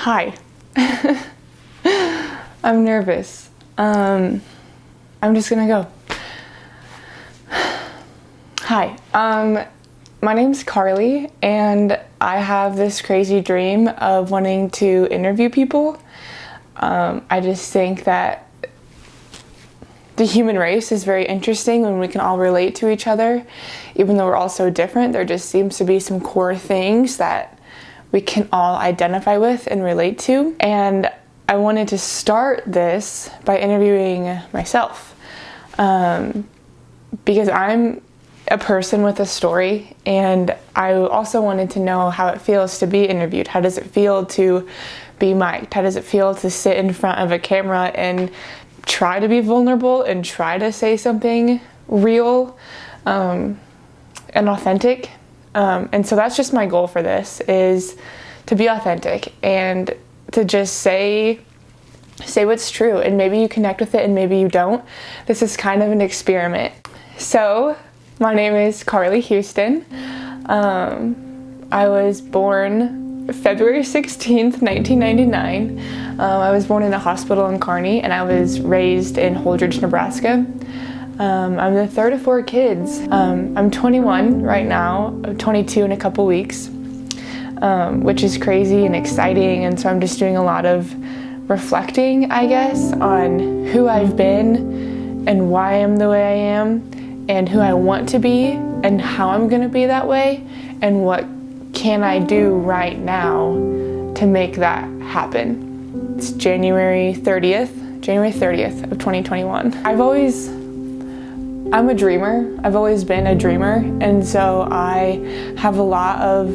Hi. I'm nervous. I'm just gonna go. Hi. My name's Carly, and I have this crazy dream of wanting to interview people. I just think that the human race is very interesting when we can all relate to each other. Even though we're all so different, there just seems to be some core things that we can all identify with and relate to. And I wanted to start this by interviewing myself, because I'm a person with a story, and I also wanted to know how it feels to be interviewed. How does it feel to be mic'd? How does it feel to sit in front of a camera and try to be vulnerable and try to say something real and authentic? And so that's just my goal for this, is to be authentic and to just say what's true, and maybe you connect with it and maybe you don't. This is kind of an experiment. So my name is Carly Houston. I was born February 16th, 1999. I was born in a hospital in Kearney, and I was raised in Holdridge, Nebraska. I'm the third of four kids. I'm 21 right now, I'm 22 in a couple weeks, which is crazy and exciting. And so I'm just doing a lot of reflecting, I guess, on who I've been and why I'm the way I am, and who I want to be and how I'm gonna be that way, and what can I do right now to make that happen. It's January 30th of 2021. I'm a dreamer. I've always been a dreamer, and so I have a lot of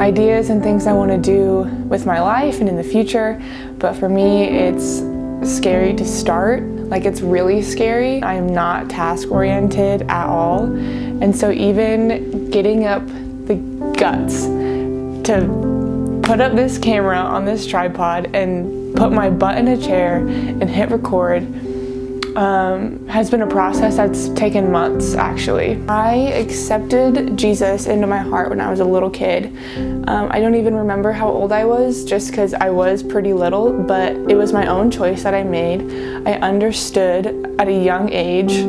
ideas and things I want to do with my life and in the future, but for me it's scary to start. Like, it's really scary. I'm not task-oriented at all, and so even getting up the guts to put up this camera on this tripod and put my butt in a chair and hit record has been a process that's taken months, actually. I accepted Jesus into my heart when I was a little kid. I don't even remember how old I was, just because I was pretty little, but it was my own choice that I made. I understood at a young age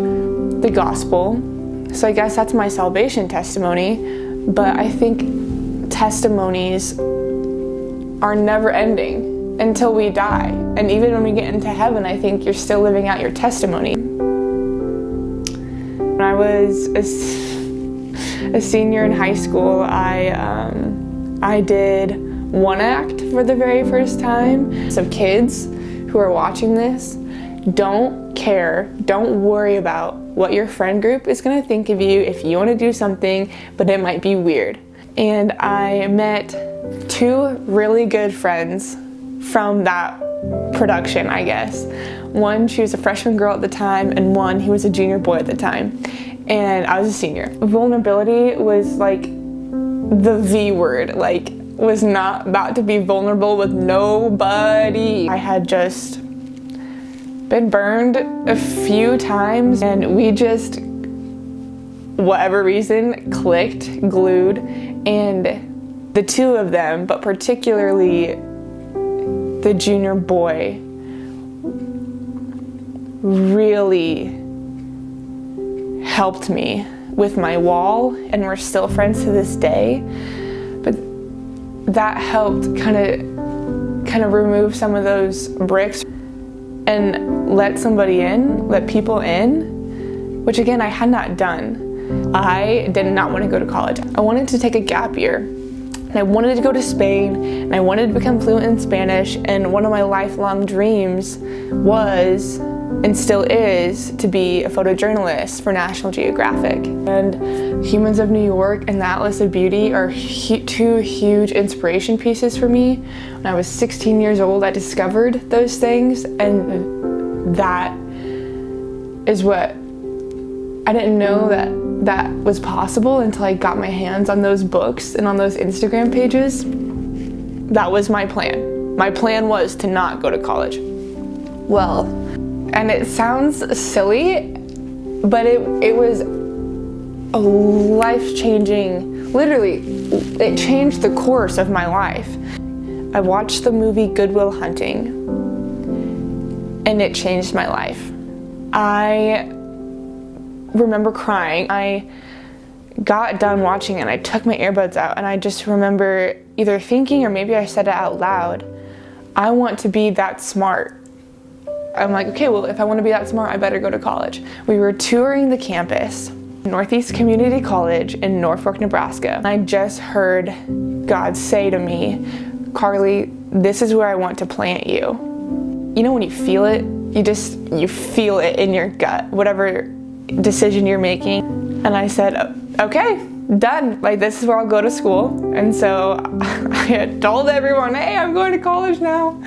the gospel, so I guess that's my salvation testimony. But I think testimonies are never ending until we die. And even when we get into heaven, I think you're still living out your testimony. When I was a senior in high school, I did one act for the very first time. So kids who are watching this, don't worry about what your friend group is gonna think of you if you wanna do something, but it might be weird. And I met two really good friends from that production, I guess. One, she was a freshman girl at the time, and one, he was a junior boy at the time, and I was a senior. Vulnerability was like the V word, like was not about to be vulnerable with nobody. I had just been burned a few times, and we just, whatever reason, clicked, glued, and the two of them, but particularly the junior boy, really helped me with my wall, and we're still friends to this day. But that helped kind of remove some of those bricks and let people in, which again I had not done. I did not want to go to college. I wanted to take a gap year. And I wanted to go to Spain, and I wanted to become fluent in Spanish, and one of my lifelong dreams was, and still is, to be a photojournalist for National Geographic. And Humans of New York and The Atlas of Beauty are two huge inspiration pieces for me. When I was 16 years old, I discovered those things, and that is what, I didn't know that was possible until I got my hands on those books and on those Instagram pages. That was my plan. My plan was to not go to college. Well, and it sounds silly, but it was a life-changing, literally, it changed the course of my life. I watched the movie Good Will Hunting, and it changed my life. I remember crying. I got done watching it and I took my earbuds out, and I just remember either thinking, or maybe I said it out loud, I want to be that smart. I'm like, okay, well, if I want to be that smart, I better go to college. We were touring the campus, Northeast Community College in Norfolk, Nebraska. I just heard God say to me, Carly, this is where I want to plant you. You know when you feel it? You feel it in your gut, whatever decision you're making. And I said, okay, done. Like, this is where I'll go to school. And so I had told everyone, hey, I'm going to college now.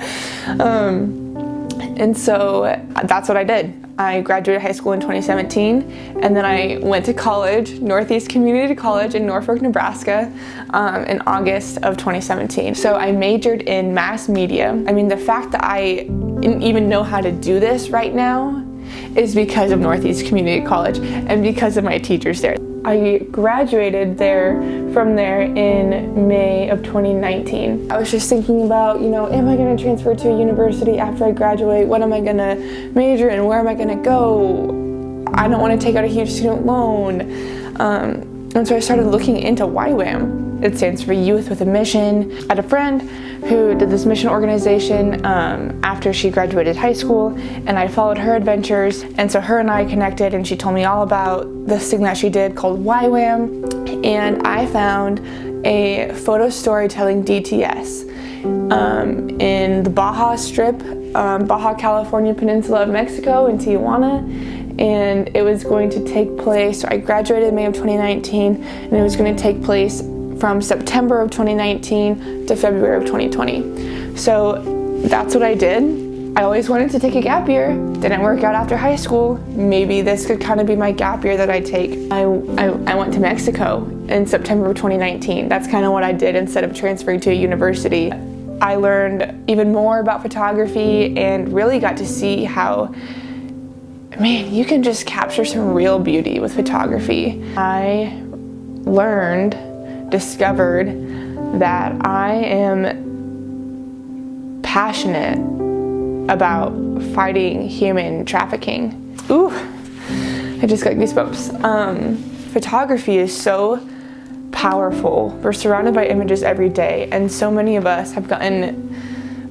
And so that's what I did. I graduated high school in 2017, and then I went to college, Northeast Community College in Norfolk, Nebraska, in August of 2017. So I majored in mass media. I mean, the fact that I didn't even know how to do this right now is because of Northeast Community College and because of my teachers there. I graduated from there in May of 2019. I was just thinking about, am I going to transfer to a university after I graduate? What am I going to major in? Where am I going to go? I don't want to take out a huge student loan. And so I started looking into YWAM. It stands for Youth with a Mission. I had a friend who did this mission organization after she graduated high school, and I followed her adventures. And so her and I connected, and she told me all about this thing that she did called YWAM. And I found a photo storytelling DTS in the Baja Strip, Baja California Peninsula of Mexico in Tijuana. And it was going to take place, so I graduated in May of 2019, and it was going to take place from September of 2019 to February of 2020. So that's what I did. I always wanted to take a gap year. Didn't work out after high school. Maybe this could kind of be my gap year that I take. I went to Mexico in September of 2019. That's kind of what I did instead of transferring to a university. I learned even more about photography and really got to see how, man, you can just capture some real beauty with photography. I discovered that I am passionate about fighting human trafficking. Ooh, I just got goosebumps. Photography is so powerful. We're surrounded by images every day, and so many of us have gotten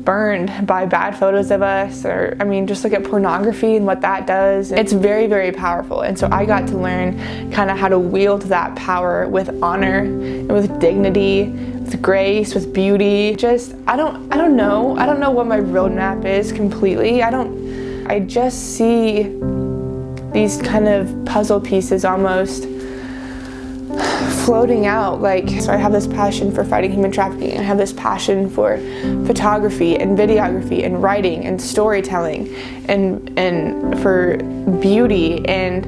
burned by bad photos of us, or just look at pornography and what that does. It's very, very powerful. And so I got to learn kind of how to wield that power with honor and with dignity, with grace, with beauty. I don't know what my roadmap is completely. I just see these kind of puzzle pieces almost floating out. So I have this passion for fighting human trafficking. I have this passion for photography and videography and writing and storytelling and for beauty and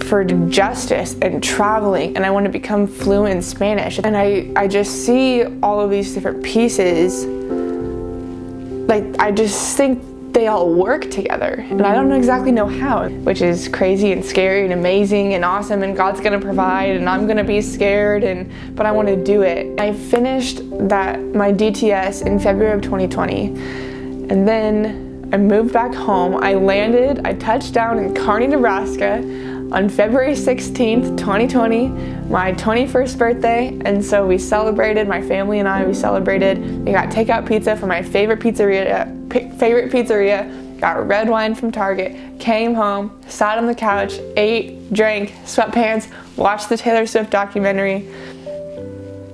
for justice and traveling. And I want to become fluent in Spanish. And I just see all of these different pieces. I just think they all work together, and I don't exactly know how, which is crazy and scary and amazing and awesome, and God's gonna provide, and I'm gonna be scared, but I want to do it. I finished my DTS in February of 2020, and then I moved back home. I touched down in Kearney, Nebraska on February 16th, 2020, my 21st birthday, and so we celebrated, my family and I, we got takeout pizza from my favorite pizzeria, got red wine from Target, came home, sat on the couch, ate, drank, sweatpants, watched the Taylor Swift documentary.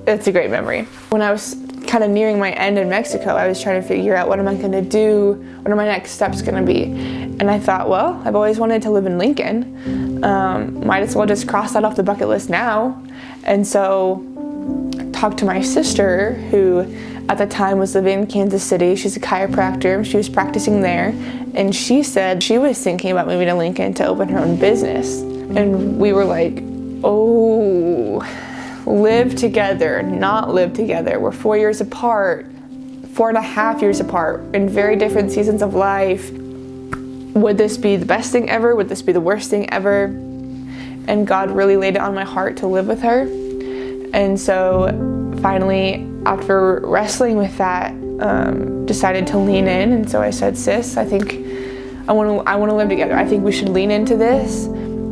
It's a great memory. When I was kind of nearing my end in Mexico, I was trying to figure out what am I going to do, what are my next steps going to be. And I thought, well, I've always wanted to live in Lincoln. Might as well just cross that off the bucket list now. And so I talked to my sister, who at the time was living in Kansas City. She's a chiropractor. She was practicing there. And she said she was thinking about moving to Lincoln to open her own business. And we were like, oh, live together, not live together. We're 4 years apart, 4.5 years apart, in very different seasons of life. Would this be the best thing ever? Would this be the worst thing ever? And God really laid it on my heart to live with her. And so finally, after wrestling with that, decided to lean in. And so I said, sis, I think I want to live together. I think we should lean into this.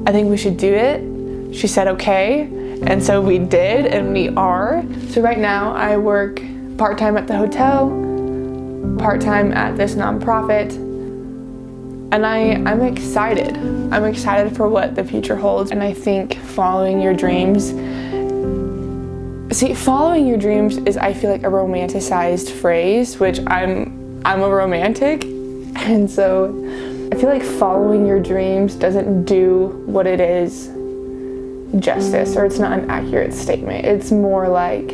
I think we should do it. She said, okay. And so we did, and we are. So right now I work part-time at the hotel, part-time at this nonprofit, and I'm excited. I'm excited for what the future holds. And I think following your dreams, following your dreams is, I feel like, a romanticized phrase, which I'm a romantic, and so I feel like following your dreams doesn't do what it is justice, or it's not an accurate statement. It's more like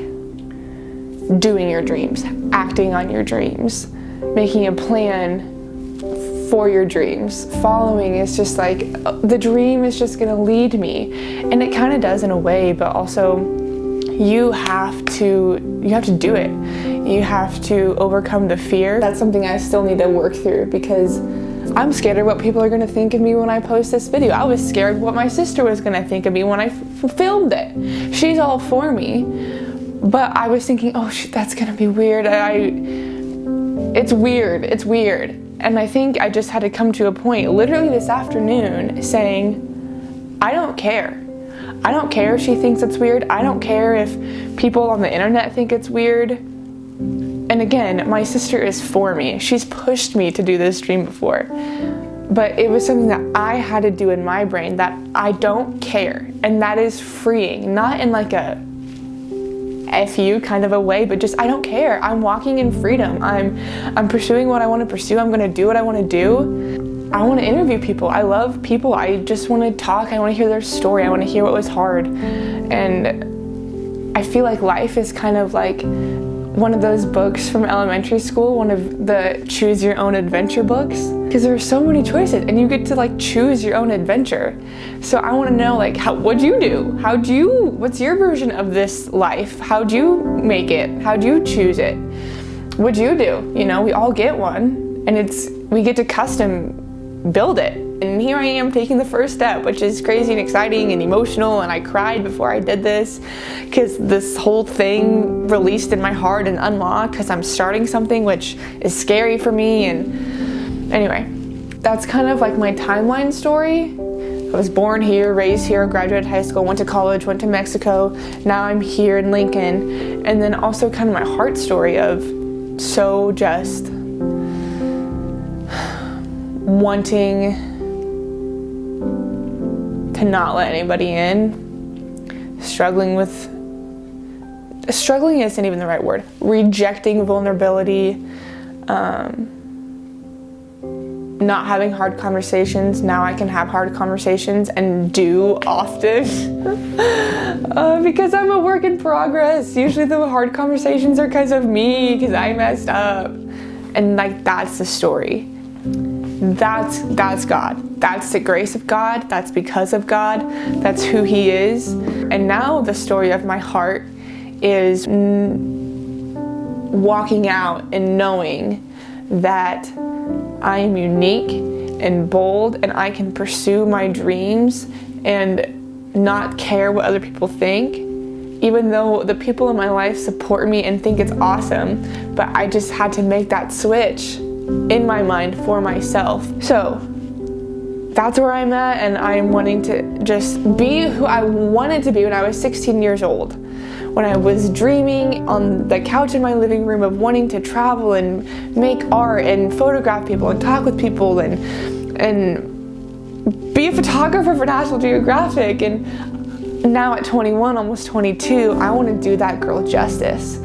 doing your dreams, acting on your dreams, making a plan for your dreams. Following is just like, the dream is just gonna lead me, and it kind of does in a way, but also you have to do it. You have to overcome the fear. That's something I still need to work through, because I'm scared of what people are gonna think of me when I post this video. I was scared what my sister was gonna think of me when I filmed it. She's all for me, but I was thinking, oh, that's gonna be weird. It's weird. And I think I just had to come to a point, literally this afternoon, saying, I don't care. I don't care if she thinks it's weird. I don't care if people on the internet think it's weird. And again, my sister is for me. She's pushed me to do this dream before. But it was something that I had to do in my brain, that I don't care. And that is freeing, not in like a F you kind of a way, but just, I don't care. I'm walking in freedom. I'm pursuing what I want to pursue. I'm going to do what I want to do. I want to interview people. I love people. I just want to talk. I want to hear their story. I want to hear what was hard. And I feel like life is kind of like one of those books from elementary school, one of the choose your own adventure books, because there are so many choices and you get to like choose your own adventure. So I want to know, like, what'd you do? What's your version of this life? How'd you make it? How'd you choose it? What'd you do? You know, we all get one, and we get to custom build it. And here I am taking the first step, which is crazy and exciting and emotional, and I cried before I did this, because this whole thing released in my heart and unlocked, because I'm starting something which is scary for me. And anyway, that's kind of like my timeline story. I was born here, raised here, graduated high school, went to college, went to Mexico, now I'm here in Lincoln. And then also kind of my heart story of just wanting to not let anybody in, struggling isn't even the right word, rejecting vulnerability, not having hard conversations. Now I can have hard conversations, and do often, because I'm a work in progress. Usually the hard conversations are because of me, because I messed up. And like, that's the story. That's God. That's the grace of God. That's because of God. That's who He is. And now the story of my heart is walking out and knowing that I am unique and bold, and I can pursue my dreams and not care what other people think, even though the people in my life support me and think it's awesome. But I just had to make that switch in my mind for myself. So that's where I'm at, and I'm wanting to just be who I wanted to be when I was 16 years old. When I was dreaming on the couch in my living room of wanting to travel and make art and photograph people and talk with people and be a photographer for National Geographic. And now at 21, almost 22, I want to do that girl justice.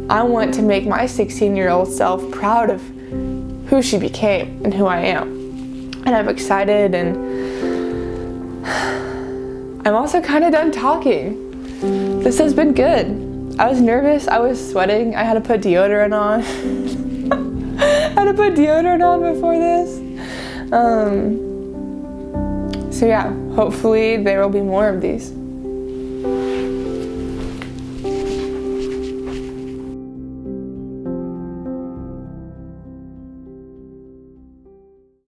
I want to make my 16-year-old self proud of who she became and who I am. And I'm excited, and I'm also kind of done talking. This has been good. I was nervous, I was sweating, I had to put deodorant on. I had to put deodorant on before this. So yeah, hopefully there will be more of these.